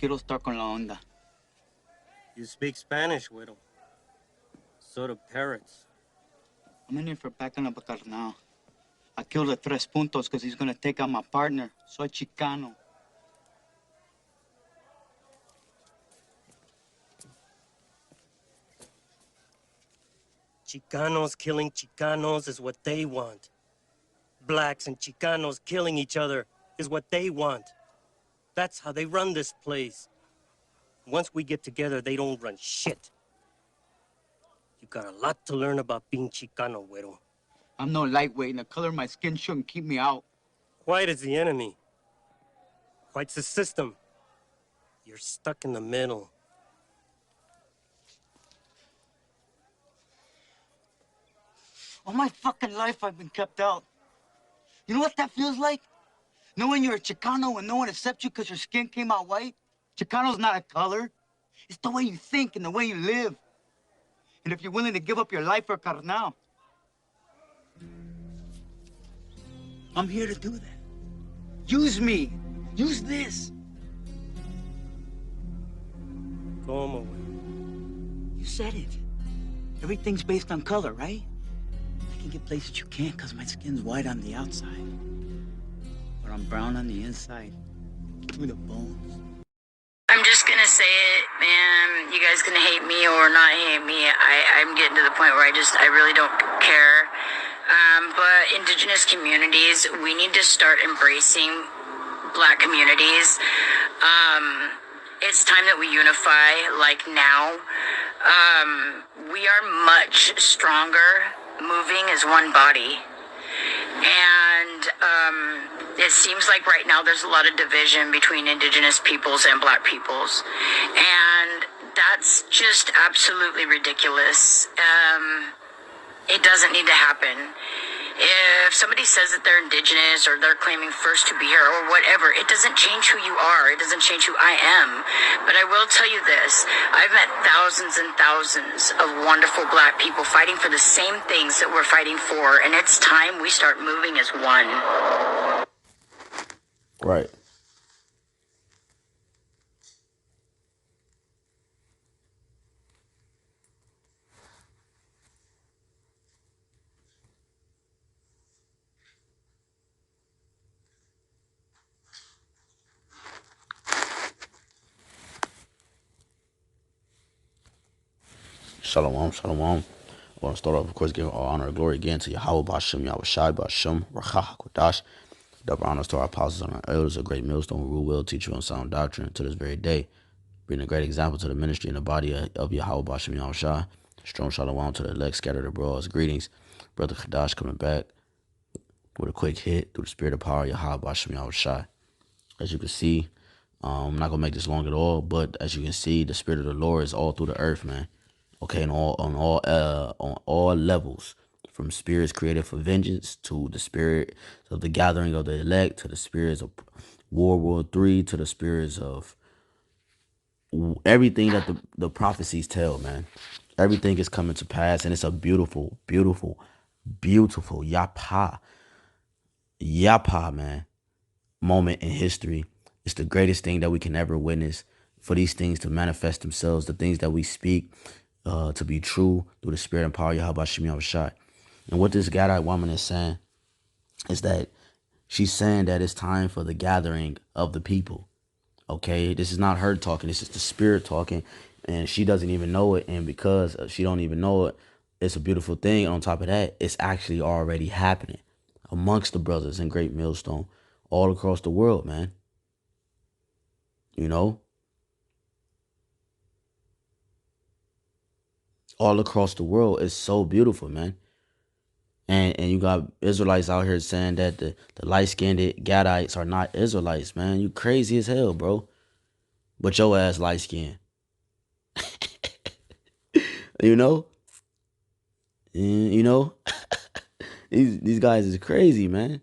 quiero estar con la onda. You speak Spanish, widow. So do parrots. I'm in here for backing up a carnal. I killed the Tres Puntos because he's gonna take out my partner. Soy Chicano. Chicanos killing Chicanos is what they want. Blacks and Chicanos killing each other is what they want. That's how they run this place. Once we get together, they don't run shit. You got a lot to learn about being Chicano, güero. I'm no lightweight, and the color of my skin shouldn't keep me out. White is the enemy. White's the system. You're stuck in the middle. All my fucking life I've been kept out. You know what that feels like? Knowing you're a Chicano and no one accepts you because your skin came out white? Chicano's not a color. It's the way you think and the way you live. And if you're willing to give up your life for carnal, I'm here to do that. Use me. Use this. Como, güey. You said it. Everything's based on color, right? I can get places you can't because my skin's white on the outside. But I'm brown on the inside, through the bones. I'm just gonna say it, man. You guys gonna hate me or not hate me. I'm getting to the point where I really don't care. But indigenous communities, we need to start embracing Black communities. It's time that we unify, like now. We are much stronger moving as one body. And it seems like right now there's a lot of division between indigenous peoples and Black peoples. And that's just absolutely ridiculous. It doesn't need to happen. If somebody says that they're indigenous or they're claiming first to be here or whatever, it doesn't change who you are. It doesn't change who I am. But I will tell you this. I've met thousands and thousands of wonderful Black people fighting for the same things that we're fighting for. And it's time we start moving as one. Right. Shalom, shalom. I want to start off, of course, giving all honor and glory again to Yahawah, BAHASHAM, YAHAWASHI, BAHASHAM, RAWCHAA, HAQADASH. Double honors to our apostles and our elders, a great millstone who rule well, teach you on sound doctrine to this very day. Bring a great example to the ministry and the body of Yahawah, BAHASHAM, YAHAWASHI. Strong shalom to the elect scattered abroad. Greetings. Brother HAQADASH coming back with a quick hit through the spirit of power, Yahawah, BAHASHAM, YAHAWASHI. As you can see, I'm not going to make this long at all, but as you can see, the spirit of the Lord is all through the earth, man. Okay, on all levels, from spirits created for vengeance to the spirit of the gathering of the elect, to the spirits of World War III, to the spirits of everything that the prophecies tell, man. Everything is coming to pass, and it's a beautiful, beautiful, beautiful Yapa, man, moment in history. It's the greatest thing that we can ever witness, for these things to manifest themselves, the things that we speak to be true through the spirit and power of Yahawah, BAHASHAM, YAHAWASHI. And what this Gadite woman is saying is that she's saying that it's time for the gathering of the people. Okay, this is not her talking. This is the spirit talking, and she doesn't even know it. And because she don't even know it, it's a beautiful thing. And on top of that, it's actually already happening amongst the brothers in Great Millstone all across the world, man. You know? All across the world. It's so beautiful, man. And you got Israelites out here saying that the light-skinned Gadites are not Israelites, man. You crazy as hell, bro. But your ass light-skinned. You know? You know? These guys is crazy, man.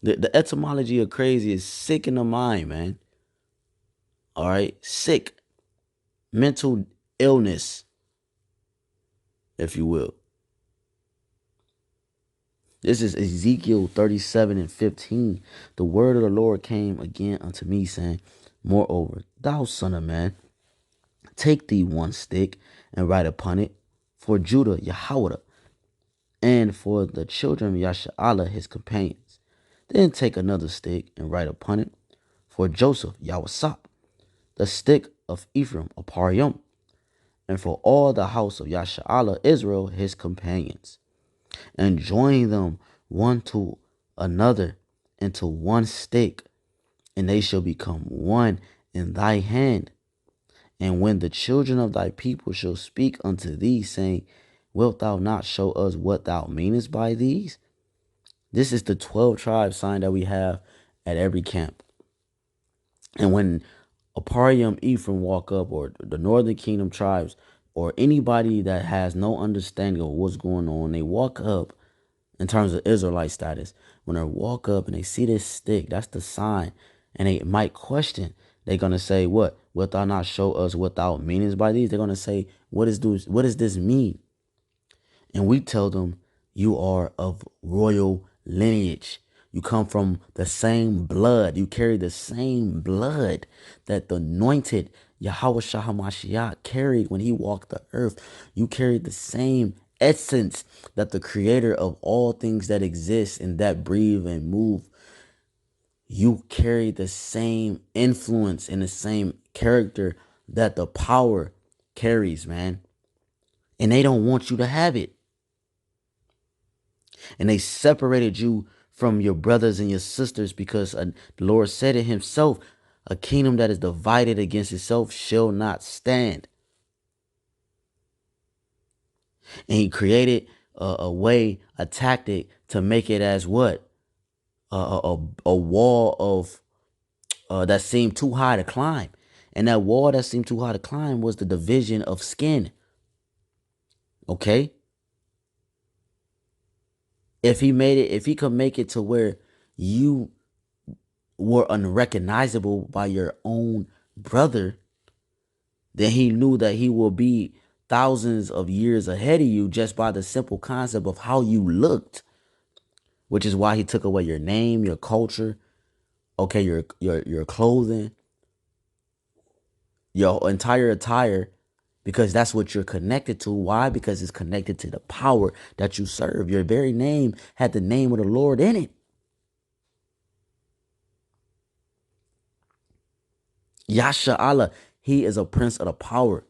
The etymology of crazy is sick in the mind, man. All right? Sick. Mental illness, if you will. This is Ezekiel 37:15. The word of the Lord came again unto me, saying, Moreover, thou son of man, take thee one stick and write upon it for Judah YAHWAH, and for the children of Yashar'Allah his companions. Then take another stick and write upon it for Joseph YAHWASAP, the stick of Ephraim Ephraim, and for all the house of Yashar'Allah Israel his companions, and join them one to another into one stick, and they shall become one in thy hand. And when the children of thy people shall speak unto thee, saying, wilt thou not show us what thou meanest by these? This is the 12 tribes sign that we have at every camp. And when Ephraim, Ephraim walk up, or the northern kingdom tribes, or anybody that has no understanding of what's going on, they walk up in terms of Israelite status. When they walk up and they see this stick, that's the sign. And they might question. They're going to say, what? Wilt thou not show us what thou meanest by these? They're going to say, what does this mean? And we tell them, you are of royal lineage. You come from the same blood. You carry the same blood that the anointed YAHWAH HaMashiach carried when he walked the earth. You carry the same essence that the creator of all things that exist and that breathe and move. You carry the same influence and the same character that the power carries, man. And they don't want you to have it. And they separated you from your brothers and your sisters because the Lord said it himself, a kingdom that is divided against itself shall not stand. And he created a way, a tactic to make it as what? A wall of that seemed too high to climb. And that wall that seemed too high to climb was the division of skin. Okay? If he could make it to where you were unrecognizable by your own brother, then he knew that he will be thousands of years ahead of you just by the simple concept of how you looked, which is why he took away your name, your culture, okay, your clothing, your entire attire, because that's what you're connected to. Why? Because it's connected to the power that you serve. Your very name had the name of the Lord in it. Yashar'Allah, he is a prince of the power.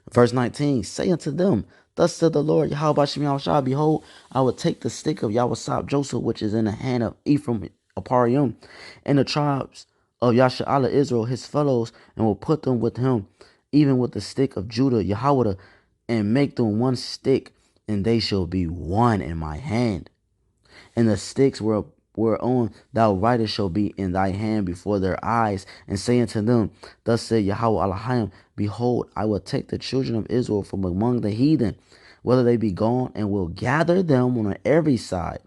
Verse 19, say unto them, thus said the Lord, YAHWASHI, behold, I will take the stick of YAHWASAP, Joseph, which is in the hand of Ephraim, Ephraim, and the tribes of Yashar'Allah, Israel, his fellows, and will put them with him, even with the stick of Judah, YAHWAH, and make them one stick, and they shall be one in my hand. And the sticks whereon thou writest shall be in thy hand before their eyes, and say unto them, thus said YAHWAH, behold, I will take the children of Israel from among the heathen, whether they be gone, and will gather them on every side,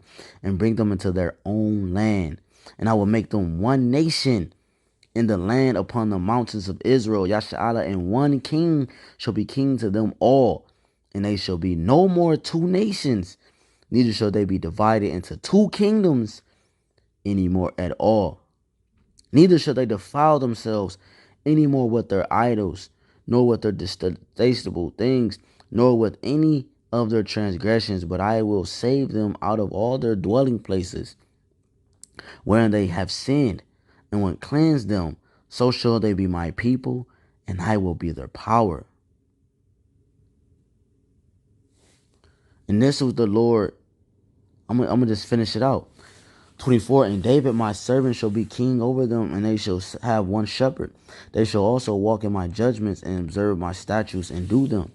and bring them into their own land. And I will make them one nation in the land upon the mountains of Israel, Yashar'Allah, and one king shall be king to them all. And they shall be no more two nations, neither shall they be divided into two kingdoms any more at all. Neither shall they defile themselves any more with their idols, nor with their detestable things, nor with any of their transgressions, but I will save them out of all their dwelling places, wherein they have sinned, and will cleanse them. So shall they be my people, and I will be their power. And this was the Lord. I'm gonna just finish it out. 24, and David my servant shall be king over them, and they shall have one shepherd. They shall also walk in my judgments, and observe my statutes, and do them.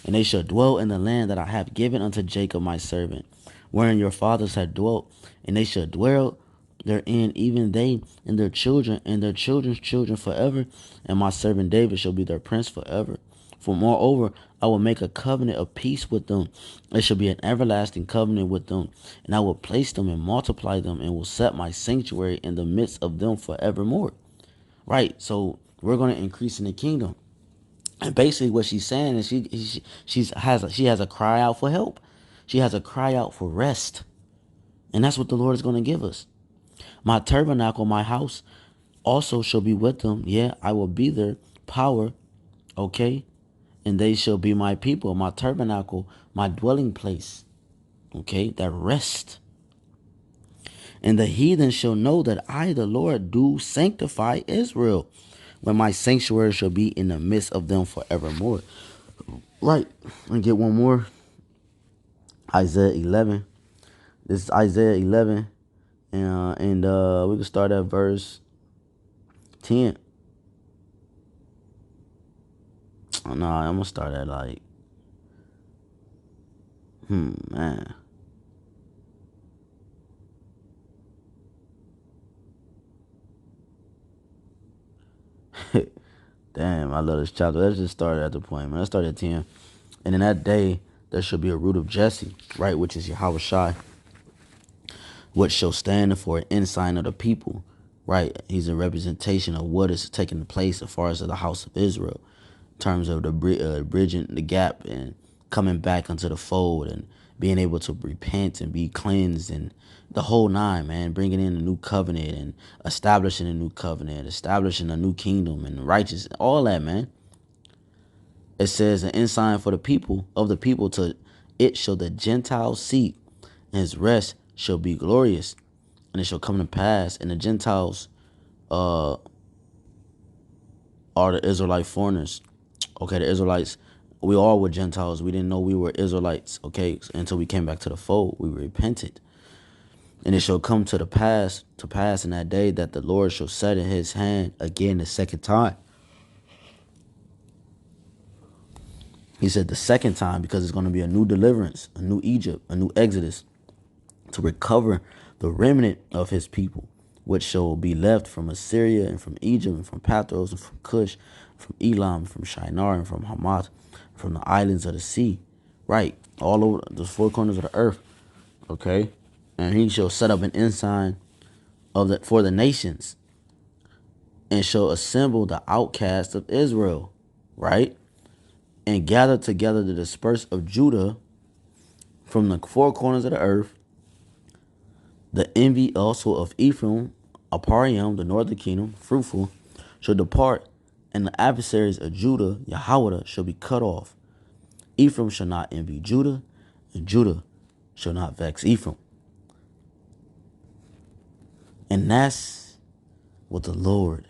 And they shall dwell in the land that I have given unto Jacob my servant, wherein your fathers had dwelt, and they shall dwell therein, even they and their children and their children's children forever, and my servant David shall be their prince forever. For moreover, I will make a covenant of peace with them. It shall be an everlasting covenant with them, and I will place them and multiply them, and will set my sanctuary in the midst of them forevermore. Right, so we're going to increase in the kingdom. And basically what she's saying is she has a cry out for help. She has a cry out for rest. And that's what the Lord is going to give us. My tabernacle, my house, also shall be with them. Yeah, I will be their power. Okay. And they shall be my people, my tabernacle, my dwelling place. Okay. That rest. And the heathen shall know that I, the Lord, do sanctify Israel, when my sanctuary shall be in the midst of them forevermore. Right. And get one more. Isaiah 11. This is Isaiah 11. And we can start at verse 10. Oh, no, I'm going to start at like, man. Damn, I love this chapter. Let's just start at the point, man. Let's start at 10. And in that day, there shall be a root of Jesse, right, which is YAHWASHI, which shall stand for an ensign of the people, right? He's a representation of what is taking place as far as the house of Israel, in terms of the bridging the gap and coming back into the fold and being able to repent and be cleansed and the whole nine, man, bringing in a new covenant and establishing a new covenant, establishing a new kingdom and righteous, all that, man. It says an ensign for the people of the people, to it shall the Gentiles seek, and his rest shall be glorious. And it shall come to pass, and the Gentiles are the Israelite foreigners. Okay, the Israelites, we all were Gentiles. We didn't know we were Israelites, okay, until we came back to the fold. We repented. And it shall come to pass in that day that the Lord shall set in his hand again the second time. He said the second time because it's going to be a new deliverance, a new Egypt, a new Exodus, to recover the remnant of his people, which shall be left from Assyria and from Egypt and from Pathros and from Cush, from Elam, from Shinar and from Hamath, from the islands of the sea, right, all over the four corners of the earth, okay? And he shall set up an ensign for the nations, and shall assemble the outcasts of Israel, right? And gather together the dispersed of Judah from the four corners of the earth, the envy also of Ephraim, Ephraim, the northern kingdom, fruitful, shall depart, and the adversaries of Judah, YAHWAH, shall be cut off. Ephraim shall not envy Judah, and Judah shall not vex Ephraim. And that's what the Lord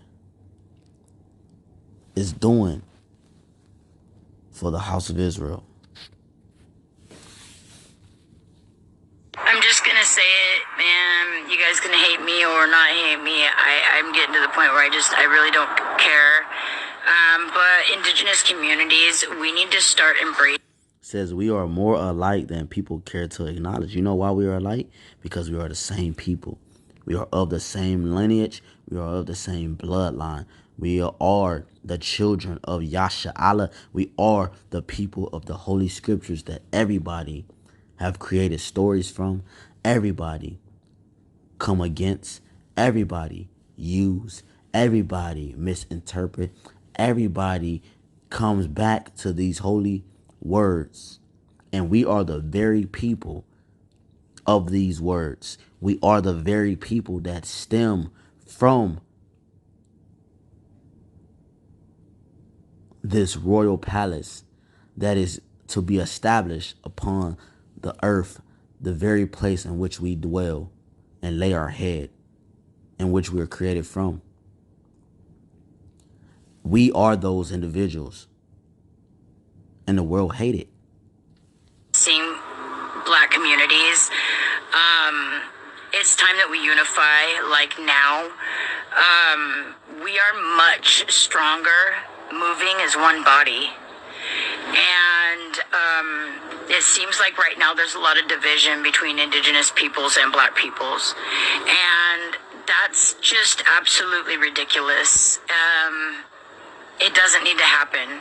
is doing for the house of Israel. I'm just gonna say it, man. You guys gonna hate me or not hate me. I'm getting to the point where I really don't care. But indigenous communities, we need to start embracing. Says we are more alike than people care to acknowledge. You know why we are alike? Because we are the same people. We are of the same lineage. We are of the same bloodline. We are the children of Yasha. We are the people of the Holy Scriptures that everybody have created stories from. Everybody come against. Everybody use. Everybody misinterpret. Everybody comes back to these holy words. And we are the very people of these words. We are the very people that stem from this royal palace that is to be established upon the earth, the very place in which we dwell and lay our head, in which we are created from. We are those individuals, and the world hate it. Seeing black communities, it's time that we unify. Like now, we are much stronger moving as one body. And it seems like right now there's a lot of division between indigenous peoples and black peoples. And that's just absolutely ridiculous. It doesn't need to happen.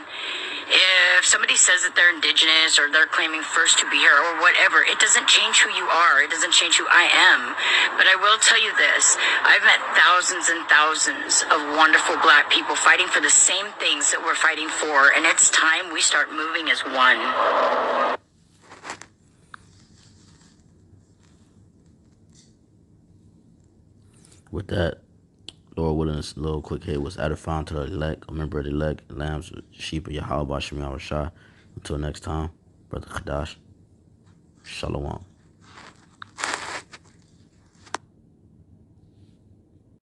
If somebody says that they're indigenous or they're claiming first to be here or whatever, it doesn't change who you are. It doesn't change who I am. But I will tell you this. I've met thousands and thousands of wonderful black people fighting for the same things that we're fighting for. And it's time we start moving as one. With that, Lord willing, this little quick hit was edifying to the elect, a member of the elect, lambs, sheep of Yahawah, Shem Yahushai. Until next time, Brother HAQADASH, Shalom.